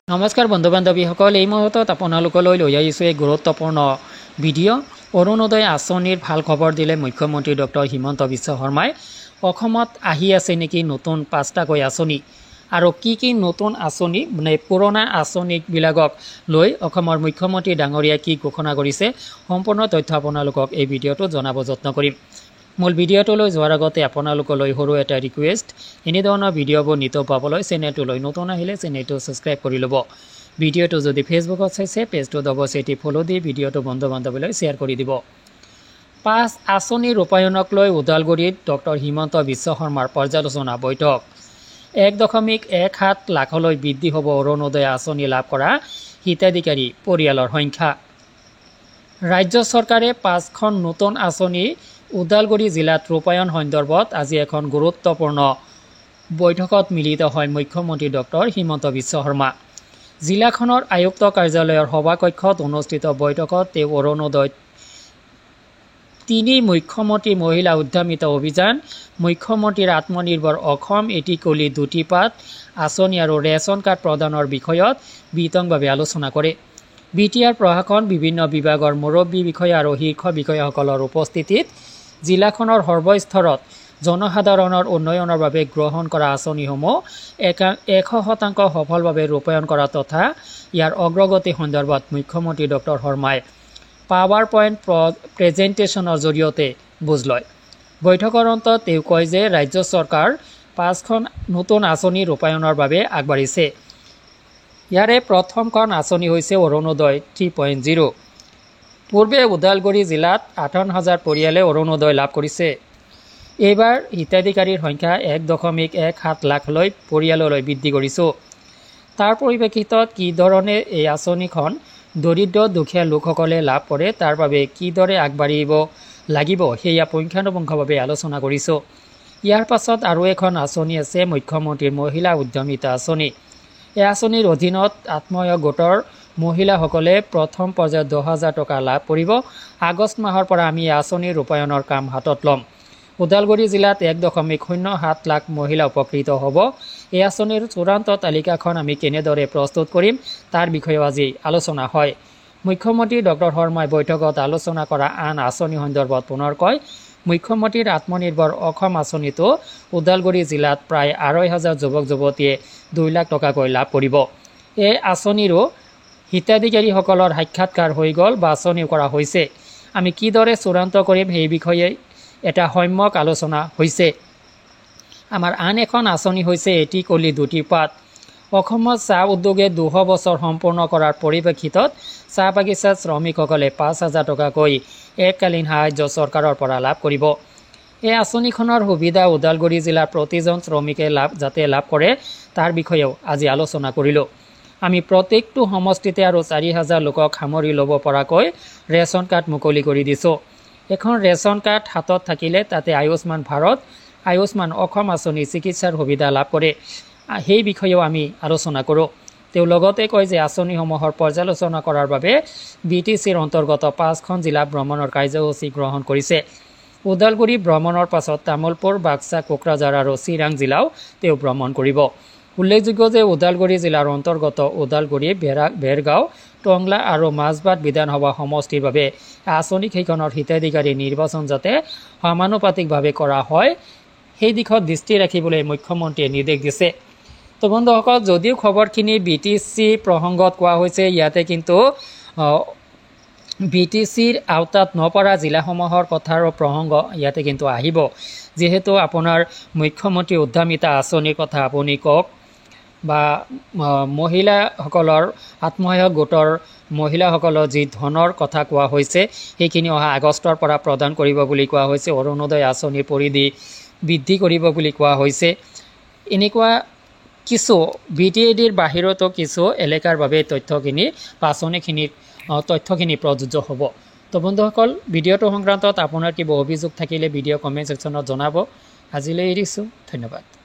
নমস্কাৰ বন্ধু বান্ধৱীসকল, এই মুহূৰ্তত আপোনালোকলৈ লৈ আহিছোঁ এক গুৰুত্বপূৰ্ণ ভিডিঅ'। অৰুণোদয় আঁচনিৰ ভাল খবৰ দিলে মুখ্যমন্ত্ৰী ডক্টৰ হিমন্ত বিশ্ব শৰ্মাই। অসমত আহি আছে নেকি নতুন 5টাকৈ আঁচনি, আৰু কি নতুন আঁচনি পুৰণা আঁচনিবিলাকক লৈ অসমৰ মুখ্যমন্ত্ৰী ডাঙৰীয়াই কি ঘোষণা কৰিছে, সম্পূৰ্ণ তথ্য আপোনালোকক এই ভিডিঅ'টো জনাব যত্ন কৰিম। মূল ভিডিঅ'টোলৈ যোৱাৰ আগতে আপোনালোকলৈ সৰু এটা ৰিকুৱেষ্ট, এনেধৰণৰ ভিডিঅ'বোৰ নিতৌ পাবলৈ চেনেলটোলৈ নতুন আহিলে চেনেলটো ছাবস্ক্ৰাইব কৰি ল'ব। ভিডিঅ'টো যদি ফেচবুকত চাইছে পেজটো অৱশ্যে ফ'ল' দি ভিডিঅ'টো বন্ধু বান্ধৱীলৈ শ্বেয়াৰ কৰি দিব। 5 আঁচনি ৰূপায়ণক লৈ ওদালগুৰিত ডক্টৰ হিমন্ত বিশ্ব শৰ্মাৰ পৰ্যালোচনা বৈঠক। 1.17 লাখলৈ বৃদ্ধি হ'ব অৰুণোদয় আঁচনি লাভ কৰা হিতাধিকাৰী পৰিয়ালৰ সংখ্যা। ৰাজ্য চৰকাৰে 5খন নতুন আঁচনি ওদালগুৰি জিলাত ৰূপায়ণ সন্দৰ্ভত আজি এখন গুৰুত্বপূৰ্ণ বৈঠকত মিলিত হয় মুখ্যমন্ত্ৰী ডক্টৰ হিমন্ত বিশ্ব শৰ্মা। জিলাখনৰ আয়ুক্ত কাৰ্যালয়ৰ সভাকক্ষত অনুষ্ঠিত বৈঠকত তেওঁ অৰুণোদয় 3 মুখ্যমন্ত্ৰী মহিলা উদ্যমিতা অভিযান, মুখ্যমন্ত্ৰীৰ আত্মনিৰ্ভৰ অসম এটি কলি দুটি পাত আঁচনি আৰু ৰেচন কাৰ্ড প্ৰদানৰ বিষয়ত বিতংভাৱে আলোচনা কৰে। বিটিআৰ প্ৰশাসন, বিভিন্ন বিভাগৰ মুৰব্বী বিষয়া আৰু শীৰ্ষ বিষয়াসকলৰ উপস্থিতিত জিলাখনৰ সৰ্বস্তৰত জনসাধাৰণৰ উন্নয়নৰ বাবে গ্ৰহণ কৰা আঁচনিসমূহ 100% সফলভাৱে ৰূপায়ণ কৰা তথা ইয়াৰ অগ্ৰগতি সন্দৰ্ভত মুখ্যমন্ত্ৰী ডক্টৰ শৰ্মাই পাৱাৰ পইণ্ট প্ৰেজেণ্টেশ্যনৰ জৰিয়তে বুজ লয়। বৈঠকৰ অন্তত তেওঁ কয় যে ৰাজ্য চৰকাৰ 5খন নতুন আঁচনি ৰূপায়ণৰ বাবে আগবাঢ়িছে। ইয়াৰে প্ৰথমখন আঁচনি হৈছে অৰুণোদয় 3.0। পূৰ্বে ওদালগুৰি জিলাত 58,000 পৰিয়ালে অৰুণোদয় লাভ কৰিছে। এইবাৰ হিতাধিকাৰীৰ সংখ্যা 1.17 লাখলৈ পৰিয়াললৈ বৃদ্ধি কৰিছোঁ। তাৰ পৰিপ্ৰেক্ষিতত কিধৰণে এই আঁচনিখন দৰিদ্ৰ দুখীয়া লোকসকলে লাভ কৰে, তাৰ বাবে কিদৰে আগবাঢ়িব লাগিব সেয়া পুংখানুপুংখভাৱে আলোচনা কৰিছোঁ। ইয়াৰ পাছত আৰু এখন আঁচনি আছে মুখ্যমন্ত্ৰীৰ মহিলা উদ্যমিতা আঁচনি। এই আঁচনিৰ অধীনত আত্মসহায়ক গোটৰ মহিলাসকলে প্ৰথম পৰ্যায়ত 10,000 টকা লাভ কৰিব। আগষ্ট মাহৰ পৰা আমি এই আঁচনিৰ ৰূপায়ণৰ কাম হাতত ল'ম। ওদালগুৰি জিলাত 1.07 লাখ মহিলা উপকৃত হ'ব। এই আঁচনিৰ চূড়ান্ত তালিকাখন আমি কেনেদৰে প্ৰস্তুত কৰিম তাৰ বিষয়েও আজি আলোচনা হয়। মুখ্যমন্ত্ৰী ডক্টৰ শৰ্মাই বৈঠকত আলোচনা কৰা আন আঁচনি সন্দৰ্ভত পুনৰ কয়, মুখ্যমন্ত্ৰীৰ আত্মনিৰ্ভৰ অসম আঁচনিটো ওদালগুৰি জিলাত প্ৰায় 2,500 যুৱক যুৱতীয়ে 2 লাখ টকাকৈ লাভ কৰিব। এই আঁচনিৰো হিতাধিকাৰীসকলৰ সাক্ষাৎকাৰ হৈ গ'ল বা আঁচনি কৰা হৈছে। আমি কিদৰে চূড়ান্ত কৰিম সেই বিষয়ে এটা সম্যক আলোচনা হৈছে। আমাৰ আন এখন আঁচনি হৈছে এটি কলি দুটি পাত। অসমত চাহ উদ্যোগে 200 বছৰ সম্পূৰ্ণ কৰাৰ পৰিপ্ৰেক্ষিতত চাহ বাগিচাত শ্ৰমিকসকলে 5,000 টকাকৈ এককালীন সাহায্য চৰকাৰৰ পৰা লাভ কৰিব। এই আঁচনিখনৰ সুবিধা ওদালগুৰি জিলাৰ প্ৰতিজন শ্ৰমিকে যাতে লাভ কৰে তাৰ বিষয়েও আজি আলোচনা কৰিলোঁ। আমি প্ৰত্যেকটো সমষ্টিতে আৰু 4,000 লোকক সামৰি ল'ব পৰাকৈ ৰেচন কাৰ্ড মুকলি কৰি দিছোঁ। এখন ৰেচন কাৰ্ড হাতত থাকিলে তাতে আয়ুষ্মান ভাৰত, আয়ুষ্মান অসম আঁচনি চিকিৎসাৰ সুবিধা লাভ কৰে, সেই বিষয়েও আমি আলোচনা কৰোঁ। তেওঁ লগতে কয় যে আঁচনিসমূহৰ পৰ্যালোচনা কৰাৰ বাবে BTCৰ অন্তৰ্গত 5খন জিলা ভ্ৰমণৰ কাৰ্যসূচী গ্ৰহণ কৰিছে। ওদালগুৰি ভ্ৰমণৰ পাছত তামুলপুৰ, বাক্সা, কোকৰাঝাৰ আৰু চিৰাং জিলাও তেওঁ ভ্ৰমণ কৰিব। উল্লেখযোগ্য যে ওদালগুৰি জিলাৰ অন্তৰ্গত ওদালগুৰি, ভেৰগাঁও, টংলা আৰু মাজবাট বিধানসভা সমষ্টিৰ বাবে আঁচনিকেইখনৰ হিতাধিকাৰী নিৰ্বাচন যাতে সমানুপাতিকভাৱে কৰা হয় সেই দিশত দৃষ্টি ৰাখিবলৈ মুখ্যমন্ত্ৰীয়ে নিৰ্দেশ দিছে। তো বন্ধুসকল, যদিও খবৰখিনি BTC প্ৰসংগত কোৱা হৈছে, ইয়াতে কিন্তু BTCৰ আওতাত নপৰা জিলাসমূহৰ কথাৰো প্ৰসংগ ইয়াতে কিন্তু আহিব। যিহেতু আপোনাৰ মুখ্যমন্ত্ৰী উদ্যমিতা আঁচনিৰ কথা আপুনি কওক, বা মহিলাসকলৰ আত্মসহায়ক গোটৰ মহিলাসকলৰ যি ধনৰ কথা কোৱা হৈছে সেইখিনি অহা আগষ্টৰ পৰা প্ৰদান কৰিব বুলি কোৱা হৈছে। অৰুণোদয় আঁচনিৰ পৰিধি বৃদ্ধি কৰিব বুলি কোৱা হৈছে। এনেকুৱা কিছু BTADৰ বাহিৰতো কিছু এলেকাৰ বাবে তথ্যখিনি বা আঁচনিখিনিৰ তথ্যখিনি প্ৰযোজ্য হ'ব। তো বন্ধুসকল, ভিডিঅ'টো সংক্ৰান্তত আপোনাৰ কিবা অভিযোগ থাকিলে ভিডিঅ' কমেণ্ট ছেকশ্যনত জনাব। আজিলৈ এৰিছোঁ, ধন্যবাদ।